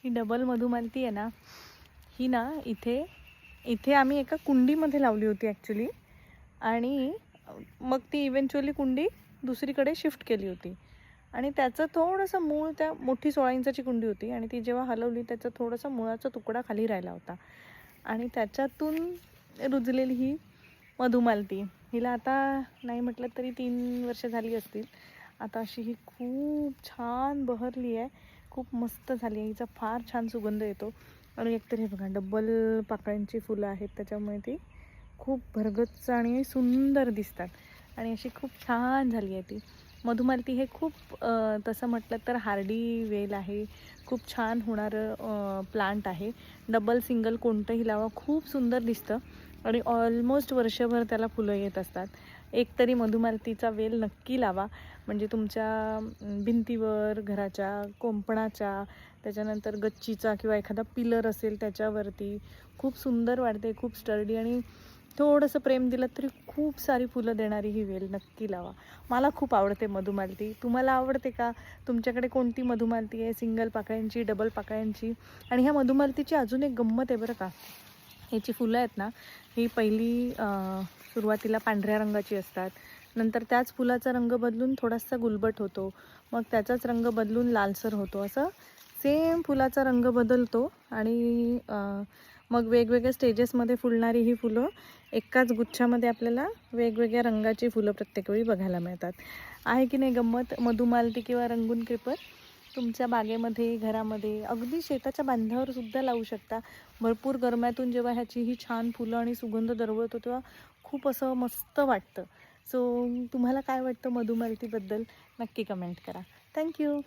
ही double Madhumalti आहे ना, ही ना इथे इथे आम्ही एका कुंडीमध्ये लावली होती ॲक्च्युली. आणि मग ती इव्हेंच्युअली कुंडी दुसरीकडे शिफ्ट केली होती. आणि त्याचं थोडंसं मूळ, त्या मोठी 16 इंचाची कुंडी होती आणि ती जेव्हा हलवली त्याचा थोडासा मुळाचा तुकडा खाली राहिला होता आणि त्याच्यातून रुजलेली ही मधुमालती. हिला आता नाही म्हटलं तरी 3 वर्ष झाली असतील. आता अशी ही खूप छान बहरली आहे, खूप मस्त झाली आहे. हिचा फार छान सुगंध येतो. आणि एकतर हे बघा डबल पाकळ्यांची फुलं आहेत, त्याच्यामुळे ती खूप भरगच्च आणि सुंदर दिसतात. आणि अशी खूप छान झाली आहे ती मधुमालती. हे खूप तसं म्हटलं तर हार्डी वेल आहे, खूप छान होणारं प्लांट आहे. डबल सिंगल कोणतंही लावा, खूप सुंदर दिसतं आणि ऑलमोस्ट वर्षभर त्याला फुलं येत असतात. एक तरी मधुमालतीचा वेल नक्की लावा, म्हणजे तुमच्या भिंतीवर, घराच्या कोंपणाच्या, त्याच्यानंतर गच्चीचा किंवा एखादा पिलर असेल त्याच्यावरती खूप सुंदर वाटते, खूप स्टर्डी. आणि थोडंसं प्रेम दिलं तरी खूप सारी फुलं देणारी ही वेल नक्की लावा. मला खूप आवडते मधुमालती. तुम्हाला आवडते का? तुमच्याकडे कोणती मधुमालती आहे, सिंगल पाकळ्यांची, डबल पाकळ्यांची? आणि ह्या मधुमालतीची अजून एक गंमत आहे बरं का. ह्याची फुलं आहेत ना, ही पहिली सुरुवातीला पांढऱ्या रंगाची असतात. नंतर त्याच फुलाचा रंग बदलून थोडासा गुलबट होतो, मग त्याचाच रंग बदलून लालसर होतो. असं सेम फुलाचा रंग बदलतो आणि मग वेगवेगळ्या स्टेजेसमध्ये फुलणारी ही फुलं एकाच गुच्छामध्ये आपल्याला वेगवेगळ्या रंगाची फुलं प्रत्येक वेळी बघायला मिळतात. आहे की नाही गंमत? मधुमालती किंवा रंगून क्रीपर तुमच्या बागेमध्ये, घरामध्ये, अगदी शेताच्या बांधावर सुद्धा लावू शकता. भरपूर गरम्यातून जेव्हा ह्याची ही छान फुलं आणि सुगंध दरवळतो तेव्हा खूप असं मस्त वाटतं. सो तुम्हाला काय वाटतं मधुमालतीबद्दल? नक्की कमेंट करा. थँक्यू.